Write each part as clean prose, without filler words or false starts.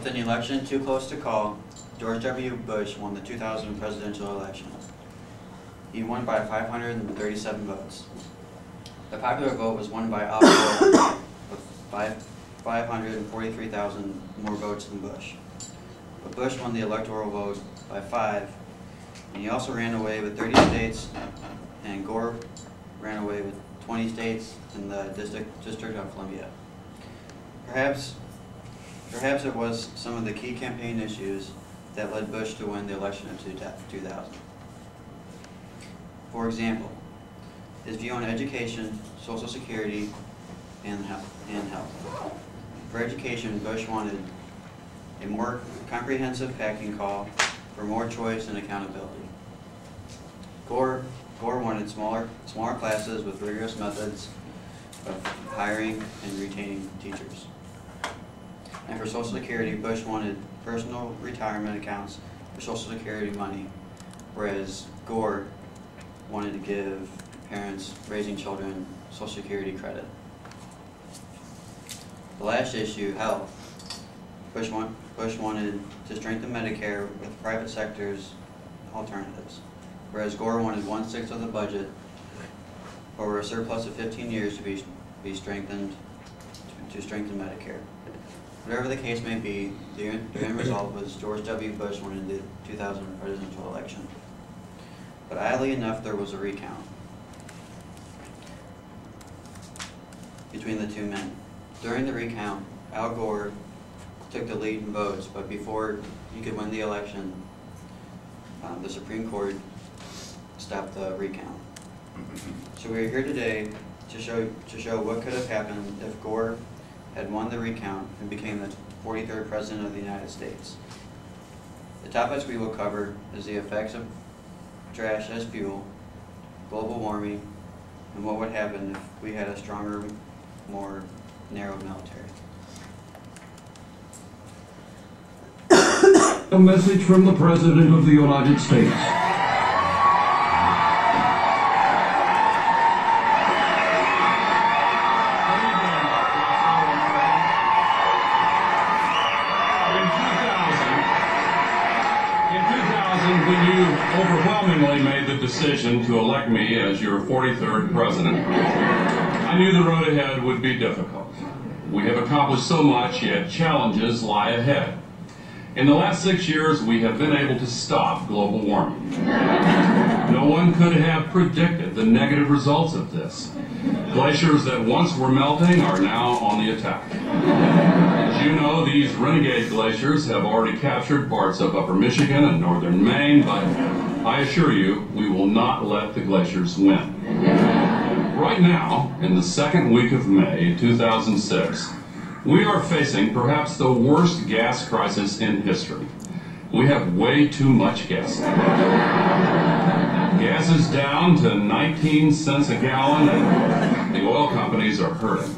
With an election too close to call, George W. Bush won the 2000 presidential election. He won by 537 votes. The popular vote was won by Al Gore with 543,000 more votes than Bush. But Bush won the electoral vote by 5, and he also ran away with 30 states, and Gore ran away with 20 states in the District of Columbia. Perhaps it was some of the key campaign issues that led Bush to win the election of 2000. For example, his view on education, Social Security, and health. For education, Bush wanted a more comprehensive packing call for more choice and accountability. Gore wanted smaller classes with rigorous methods of hiring and retaining teachers. And for Social Security, Bush wanted personal retirement accounts for Social Security money, whereas Gore wanted to give parents raising children Social Security credit. The last issue, health. Bush wanted to strengthen Medicare with private sector's alternatives, whereas Gore wanted 1/6 of the budget over a surplus of 15 years to be strengthened to strengthen Medicare. Whatever the case may be, the end result was George W. Bush winning the 2000 presidential election. But oddly enough, there was a recount between the two men. During the recount, Al Gore took the lead in votes, but before he could win the election, the Supreme Court stopped the recount. So we are here today to show what could have happened if Gore had won the recount and became the 43rd President of the United States. The topics we will cover is the effects of trash as fuel, global warming, and what would happen if we had a stronger, more narrow military. A message from the President of the United States. When you overwhelmingly made the decision to elect me as your 43rd president, I knew the road ahead would be difficult. We have accomplished so much, yet challenges lie ahead. In the last 6 years, we have been able to stop global warming. No one could have predicted the negative results of this. Glaciers that once were melting are now on the attack. As you know, these renegade glaciers have already captured parts of upper Michigan and northern Maine, but I assure you, we will not let the glaciers win. Right now, in the second week of May 2006, we are facing perhaps the worst gas crisis in history. We have way too much gas. Gas is down to 19 cents a gallon, and the oil companies are hurting.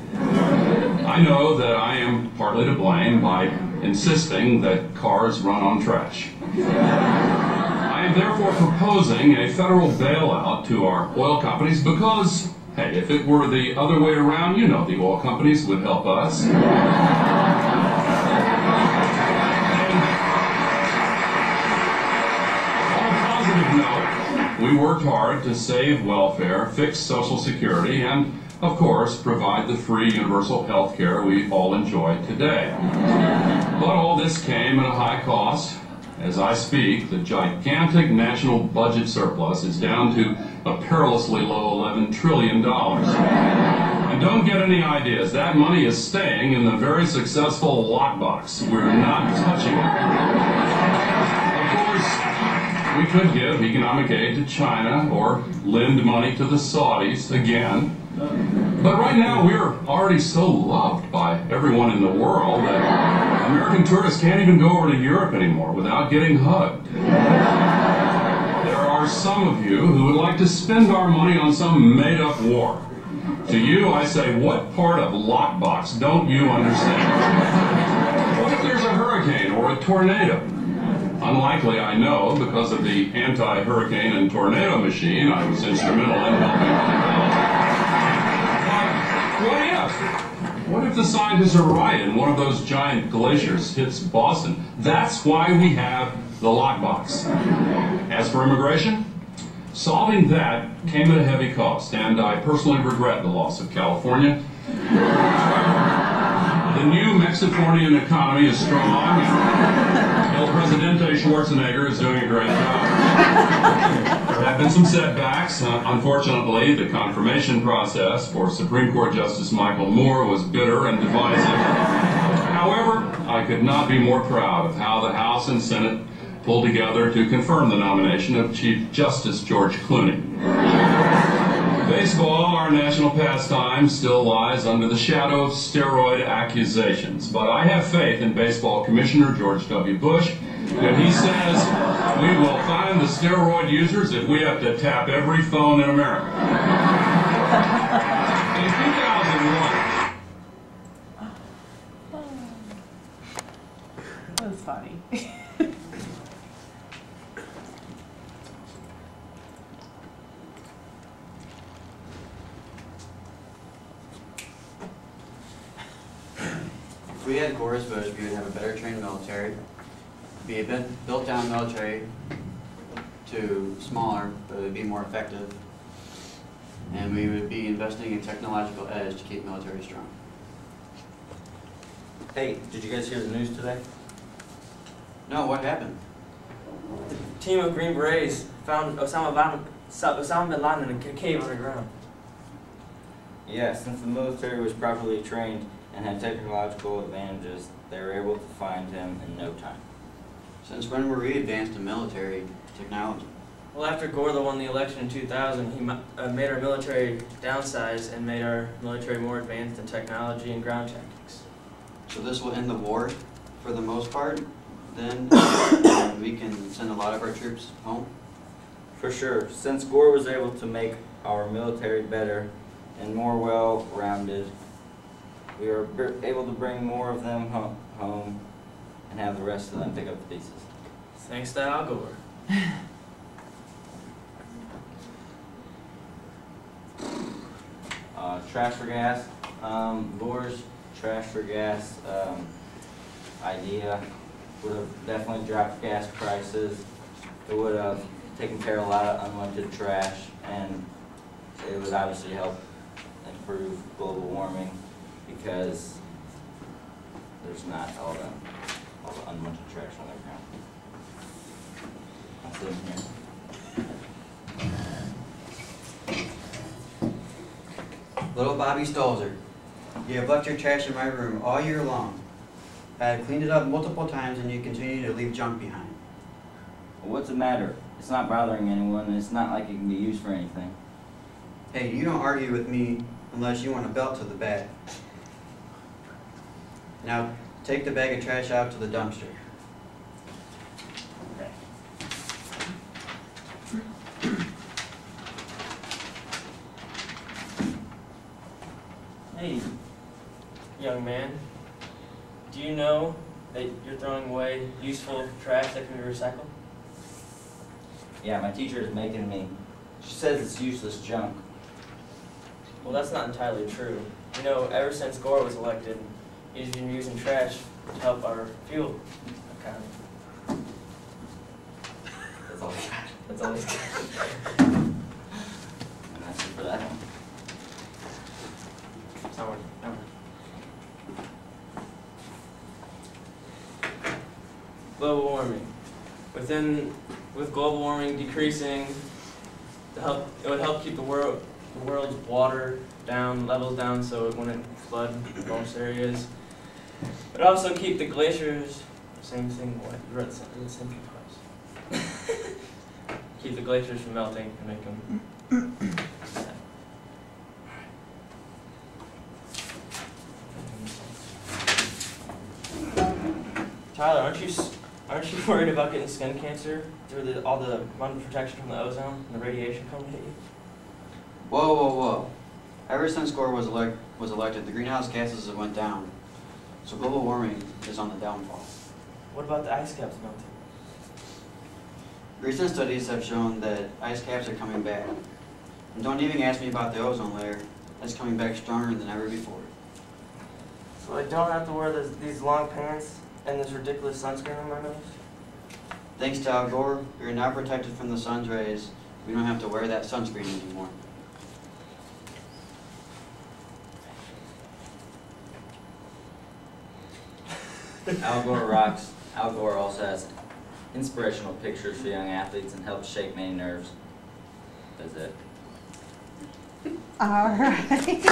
I know that I am partly to blame by insisting that cars run on trash. I am therefore proposing a federal bailout to our oil companies because, hey, if it were the other way around, you know the oil companies would help us. We worked hard to save welfare, fix Social Security, and, of course, provide the free universal health care we all enjoy today. But all this came at a high cost. As I speak, the gigantic national budget surplus is down to a perilously low $11 trillion. And don't get any ideas. That money is staying in the very successful lockbox. We're not touching it. Of course, we could give economic aid to China or lend money to the Saudis again. But right now, we're already so loved by everyone in the world that American tourists can't even go over to Europe anymore without getting hugged. There are some of you who would like to spend our money on some made-up war. To you, I say, what part of lockbox don't you understand? What if there's a hurricane or a tornado? Unlikely, I know, because of the anti-hurricane and tornado machine I was instrumental in helping develop. But what if? What if the scientists are right and one of those giant glaciers hits Boston? That's why we have the lockbox. As for immigration, solving that came at a heavy cost, and I personally regret the loss of California. The new Mexifornian economy is strong, and El Presidente Schwarzenegger is doing a great job. There have been some setbacks. Unfortunately, the confirmation process for Supreme Court Justice Michael Moore was bitter and divisive. However, I could not be more proud of how the House and Senate pulled together to confirm the nomination of Chief Justice George Clooney. Baseball, our national pastime, still lies under the shadow of steroid accusations, but I have faith in Baseball Commissioner George W. Bush when he says we will find the steroid users if we have to tap every phone in America. In 2001, That was funny. If we had Gore's Bush, we would have a better trained military, be a built down military to smaller, but it would be more effective. And we would be investing in technological edge to keep military strong. Hey, did you guys hear the news today? No, what happened? The team of Green Berets found Osama bin Laden in a cave underground. Yeah, since the military was properly trained and had technological advantages, they were able to find him in no time. Since when were we advanced in military technology? Well, after Gore won the election in 2000, he made our military downsize and made our military more advanced in technology and ground tactics. So this will end the war for the most part, then we can send a lot of our troops home? For sure, since Gore was able to make our military better and more well-rounded, we were able to bring more of them home and have the rest of them pick up the pieces. Thanks to Al Gore. Trash for gas. Gore's trash for gas idea would have definitely dropped gas prices. It would have taken care of a lot of unwanted trash, and it would obviously help improve global warming because there's not all the unwanted trash on the ground. That's it here. Little Bobby Stolzer, you have left your trash in my room all year long. I have cleaned it up multiple times and you continue to leave junk behind. Well, what's the matter? It's not bothering anyone, and it's not like it can be used for anything. Hey, you don't argue with me unless you want a belt to the bag. Now, take the bag of trash out to the dumpster. Hey, young man, do you know that you're throwing away useful trash that can be recycled? Yeah, my teacher is making me. She says it's useless junk. Well, that's not entirely true. You know, ever since Gore was elected, he's been using trash to help our fuel economy. That's all I got. That's all he's got. And that's it for that one. It's not working. Never mind. Global warming. With global warming decreasing, it would help keep the world's water levels down, so it wouldn't flood most areas. But also keep the glaciers. Same thing. What you read the same thing twice. Keep the glaciers from melting and make them. Tyler, aren't you worried about getting skin cancer through all the protection from the ozone and the radiation coming to hit you? Whoa, whoa, whoa. Ever since Gore was elected, the greenhouse gases have went down. So global warming is on the downfall. What about the ice caps melting? Recent studies have shown that ice caps are coming back. And don't even ask me about the ozone layer. That's coming back stronger than ever before. So I don't have to wear these long pants and this ridiculous sunscreen on my nose. Thanks to Al Gore, you're now protected from the sun's rays. We don't have to wear that sunscreen anymore. Al Gore rocks. Al Gore also has inspirational pictures for young athletes and helps shake many nerves. That's it. All right.